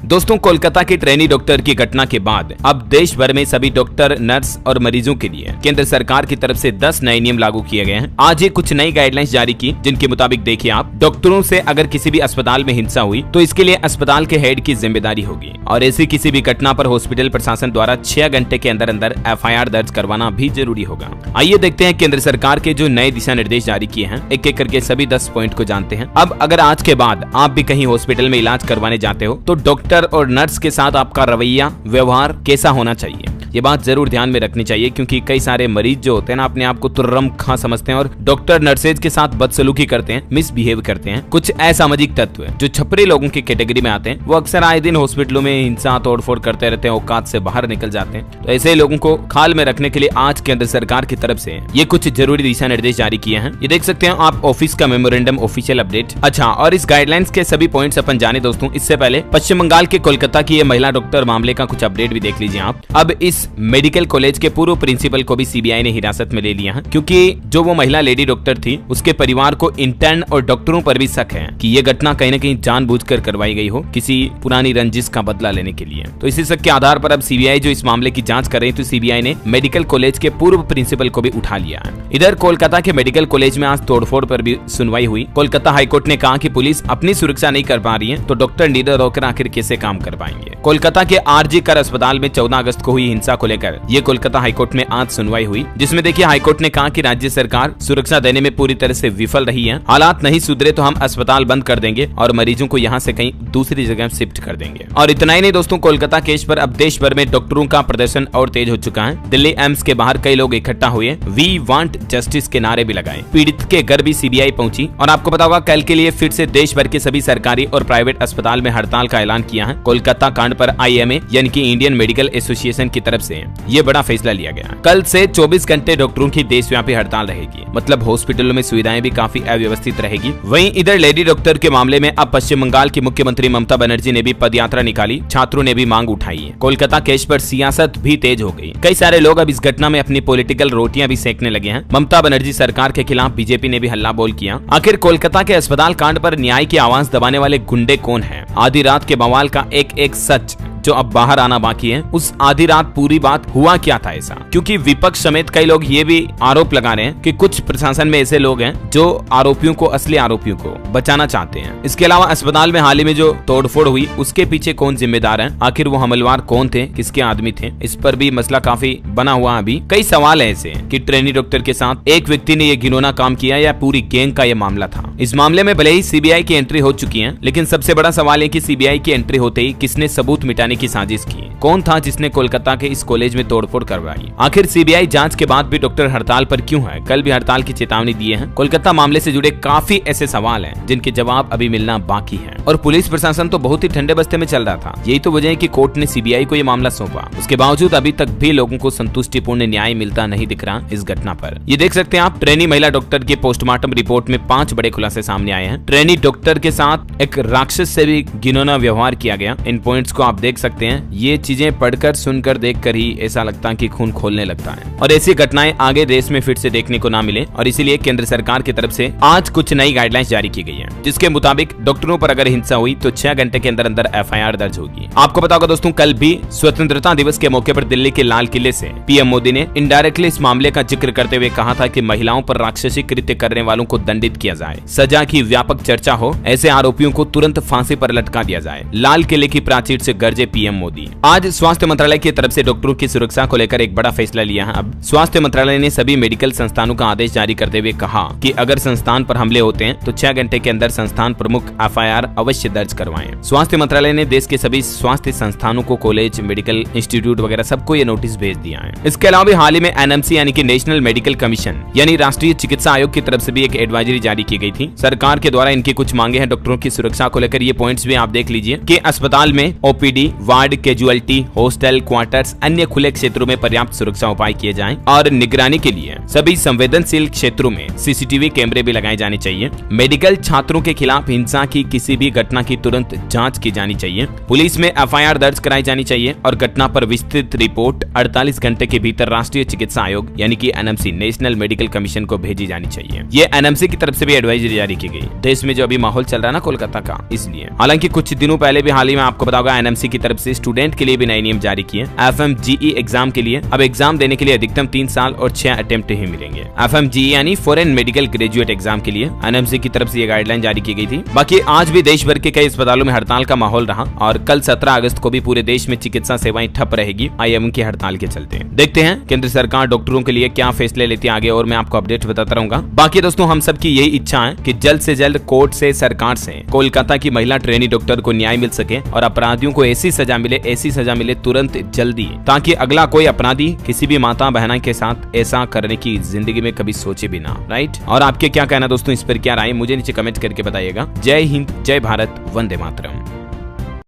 दोस्तों, कोलकाता के trainee doctor की घटना के बाद अब देश भर में सभी डॉक्टर, नर्स और मरीजों के लिए केंद्र सरकार की तरफ से 10 नए नियम लागू किए गए हैं। आज ये कुछ नई गाइडलाइंस जारी की, जिनके मुताबिक देखिए आप, डॉक्टरों से अगर किसी भी अस्पताल में हिंसा हुई तो इसके लिए अस्पताल के हेड की जिम्मेदारी होगी और ऐसी किसी भी घटना पर हॉस्पिटल प्रशासन द्वारा 6 घंटे के अंदर अंदर FIR दर्ज करवाना भी जरूरी होगा। आइए देखते हैं केंद्र सरकार के जो नए दिशा निर्देश जारी किए हैं, एक एक करके सभी 10 पॉइंट को जानते हैं। अब अगर आज के बाद आप भी कहीं हॉस्पिटल में इलाज करवाने जाते हो तो डॉक्टर और नर्स के साथ आपका रवैया, व्यवहार कैसा होना चाहिए, ये बात जरूर ध्यान में रखनी चाहिए, क्योंकि कई सारे मरीज जो होते हैं ना, अपने आप को तुर्रम खां समझते हैं और डॉक्टर नर्सेज के साथ बदसलूकी करते हैं, मिसबिहेव करते हैं। कुछ असामाजिक तत्व जो छपरी लोगों की कैटेगरी में आते हैं, वो अक्सर आए दिन हॉस्पिटलों में हिंसा, तोड़फोड़ करते रहते हैं, औकात से बाहर निकल जाते हैं। तो ऐसे लोगों को खाल में रखने के लिए आज केंद्र सरकार की तरफ से ये कुछ जरूरी दिशा निर्देश जारी किए हैं। ये देख सकते हैं आप, ऑफिस का मेमोरेंडम ऑफिशियल अपडेट। अच्छा, और इस गाइडलाइंस के सभी पॉइंट्स अपन जाने दोस्तों, इससे पहले पश्चिम बंगाल के कोलकाता की ये महिला डॉक्टर मामले का कुछ अपडेट भी देख लीजिए आप। अब इस मेडिकल कॉलेज के पूर्व प्रिंसिपल को भी CBI ने हिरासत में ले लिया है, क्योंकि जो वो महिला लेडी डॉक्टर थी, उसके परिवार को इंटर्न और डॉक्टरों पर भी शक है कि ये घटना कहीं न कहीं जानबूझकर करवाई गई हो, किसी पुरानी रंजिश का बदला लेने के लिए। तो इसी शक के आधार पर अब CBI जो इस मामले की जांच कर रही, तो CBI ने मेडिकल कॉलेज के पूर्व प्रिंसिपल को भी उठा लिया है। इधर कोलकाता के मेडिकल कॉलेज में आज तोड़फोड़ पर भी सुनवाई हुई। कोलकाता हाईकोर्ट ने कहा कि पुलिस अपनी सुरक्षा नहीं कर पा रही है, तो डॉक्टर निडर होकर आखिर कैसे काम कर पाएंगे। कोलकाता के RG कर अस्पताल में 14 अगस्त को हुई हिंसा को लेकर ये कोलकाता हाईकोर्ट में आज सुनवाई हुई, जिसमें देखिए हाईकोर्ट ने कहा कि राज्य सरकार सुरक्षा देने में पूरी तरह से विफल रही है। हालात नहीं सुधरे तो हम अस्पताल बंद कर देंगे और मरीजों को यहाँ से कहीं दूसरी जगह शिफ्ट कर देंगे। और इतना ही नहीं दोस्तों, कोलकाता केस पर अब देश भर में डॉक्टरों का प्रदर्शन और तेज हो चुका है। दिल्ली एम्स के बाहर कई लोग इकट्ठा हुए, वी वांट जस्टिस के नारे भी लगाए। पीड़ित के घर भी CBI पहुंची और आपको पता होगा, कल के लिए फिर से देश भर के सभी सरकारी और प्राइवेट अस्पताल में हड़ताल का ऐलान किया है। कोलकाता कांड पर IMA यानी कि इंडियन मेडिकल एसोसिएशन की तरफ से ये बड़ा फैसला लिया गया। कल से 24 घंटे डॉक्टरों की देशव्यापी हड़ताल रहेगी, मतलब हॉस्पिटलों में सुविधाएं भी काफी अव्यवस्थित रहेगी। वहीं इधर लेडी डॉक्टर के मामले में अब पश्चिम बंगाल की मुख्यमंत्री ममता बनर्जी ने भी पदयात्रा निकाली, छात्रों ने भी मांग उठाई है। कोलकाता केस पर सियासत भी तेज हो गई। कई सारे लोग अब इस घटना में अपनी पॉलिटिकल रोटियां भी सेकने लगे हैं। ममता बनर्जी सरकार के खिलाफ BJP ने भी हल्ला बोल किया। आखिर कोलकाता के अस्पताल कांड पर न्याय की आवाज दबाने वाले गुंडे कौन है? आधी रात के बवाल का एक एक सच जो अब बाहर आना बाकी है। उस आधी रात पूरी बात हुआ क्या था ऐसा? क्योंकि विपक्ष समेत कई लोग ये भी आरोप लगा रहे हैं कि कुछ प्रशासन में ऐसे लोग हैं जो आरोपियों को, असली आरोपियों को बचाना चाहते हैं। इसके अलावा अस्पताल में हाल ही में जो तोड़फोड़ हुई, उसके पीछे कौन जिम्मेदार है? आखिर वो हमलवार कौन थे, किसके आदमी थे? इस पर भी मसला काफी बना हुआ। अभी कई सवाल ऐसे कि ट्रेनी डॉक्टर के साथ एक व्यक्ति ने ये घिनौना काम किया या पूरी गैंग का ये मामला था। इस मामले में भले ही CBI की एंट्री हो चुकी है, लेकिन सबसे बड़ा सवाल है कि CBI की एंट्री होते ही किसने सबूत मिटाने की साजिश की? कौन था जिसने कोलकाता के इस कॉलेज में तोड़फोड़ करवाई? आखिर CBI जांच के बाद भी डॉक्टर हड़ताल पर क्यों है? कल भी हड़ताल की चेतावनी दी है। कोलकाता मामले से जुड़े काफी ऐसे सवाल हैं जिनके जवाब अभी मिलना बाकी है। और पुलिस प्रशासन तो बहुत ही ठंडे बस्ते में चल रहा था। यही तो वजह है कि कोर्ट ने CBI को ये मामला सौंपा। उसके बावजूद अभी तक भी लोगों को संतुष्टिपूर्ण न्याय मिलता नहीं दिख रहा इस घटना पर। ये देख सकते हैं आप, ट्रेनी महिला डॉक्टर की पोस्टमार्टम रिपोर्ट में 5 बड़े खुलासे सामने आए हैं। ट्रेनी डॉक्टर के साथ एक राक्षस से भी घिनौना व्यवहार किया गया। इन पॉइंट्स को आप देख सकते हैं। ये चीजें पढ़कर, सुनकर, देखकर ही ऐसा लगता है कि खून खोलने लगता है और ऐसी घटनाएं आगे देश में फिर से देखने को ना मिले। और इसीलिए केंद्र सरकार की तरफ से आज कुछ नई गाइडलाइंस जारी की गई है, जिसके मुताबिक डॉक्टरों पर अगर हिंसा हुई तो 6 घंटे के अंदर अंदर FIR दर्ज होगी। आपको पता होगा दोस्तों, कल भी स्वतंत्रता दिवस के मौके पर दिल्ली के लाल किले से PM मोदी ने इनडायरेक्टली इस मामले का जिक्र करते हुए कहा था कि महिलाओं पर राक्षसी कृत्य करने वालों को दंडित किया जाए, सजा की व्यापक चर्चा हो, ऐसे आरोपियों को तुरंत फांसी पर लटका दिया जाए। लाल किले की प्राचीर से गरजे PM मोदी। आज स्वास्थ्य मंत्रालय की तरफ से डॉक्टरों की सुरक्षा को लेकर एक बड़ा फैसला लिया है। अब स्वास्थ्य मंत्रालय ने सभी मेडिकल संस्थानों का आदेश जारी करते हुए कहा कि अगर संस्थान पर हमले होते हैं तो 6 घंटे के अंदर संस्थान प्रमुख FIR अवश्य दर्ज करवाएं। स्वास्थ्य मंत्रालय ने देश के सभी स्वास्थ्य संस्थानों को, कॉलेज, मेडिकल इंस्टीट्यूट वगैरह सबको ये नोटिस भेज दिया है। इसके अलावा भी हाल ही में NMC यानी कि नेशनल मेडिकल कमीशन यानी राष्ट्रीय चिकित्सा आयोग की तरफ से भी एक एडवाइजरी जारी की गई थी। सरकार के द्वारा इनकी कुछ मांगे हैं डॉक्टरों की सुरक्षा को लेकर। ये पॉइंट्स भी आप देख लीजिए कि अस्पताल में OPD, ward, casualty facility, hostel, quarters, अन्य खुले क्षेत्रों में पर्याप्त सुरक्षा उपाय किए जाएं और निगरानी के लिए सभी संवेदनशील क्षेत्रों में सीसीटीवी कैमरे भी लगाए जाने चाहिए। मेडिकल छात्रों के खिलाफ हिंसा की किसी भी घटना की तुरंत जांच की जानी चाहिए। पुलिस में एफआईआर दर्ज कराई जानी चाहिए और घटना पर विस्तृत रिपोर्ट 48 घंटे के भीतर राष्ट्रीय चिकित्सा आयोग यानी कि एनएमसी, नेशनल मेडिकल कमीशन को भेजी जानी चाहिए। ये एनएमसी की तरफ से भी एडवाइजरी जारी की गई। देश में जो अभी माहौल चल रहा है ना कोलकाता का, इसलिए। हालांकि कुछ दिनों पहले भी हाल ही में आपको पता होगा एनएमसी की तरफ से स्टूडेंट के लिए भी नए नियम जारी किए। एफएमजीई एग्जाम के लिए अब एग्जाम देने के लिए अधिकतम 3 साल और 6 अटेम्प्ट ही मिलेंगे। एफएमजीई यानी फॉरेन मेडिकल ग्रेजुएट एग्जाम के लिए एनएमसी की तरफ से ये गाइडलाइन जारी की गई थी। बाकी आज भी देश भर के कई अस्पतालों में हड़ताल का माहौल रहा और कल 17 अगस्त को भी पूरे देश में चिकित्सा सेवाएं ठप रहेगी आईएमओ की हड़ताल के चलते। देखते हैं केंद्र सरकार डॉक्टरों के लिए क्या फैसले लेती है आगे, और मैं आपको अपडेट बताता रहूंगा। बाकी दोस्तों हम सबकी यही इच्छा है कि जल्द से जल्द कोर्ट से, सरकार से कोलकाता की महिला ट्रेनी डॉक्टर को न्याय मिल सके और अपराधियों को ऐसी सजा मिले तुरंत जल्दी, ताकि अगला कोई अपराधी किसी भी माता बहना के साथ ऐसा करने की जिंदगी में कभी सोचे भी ना। राइट? और आपके क्या कहना दोस्तों, इस पर क्या राय, मुझे नीचे कमेंट करके बताइएगा। जय हिंद, जय भारत, वंदे मातरम।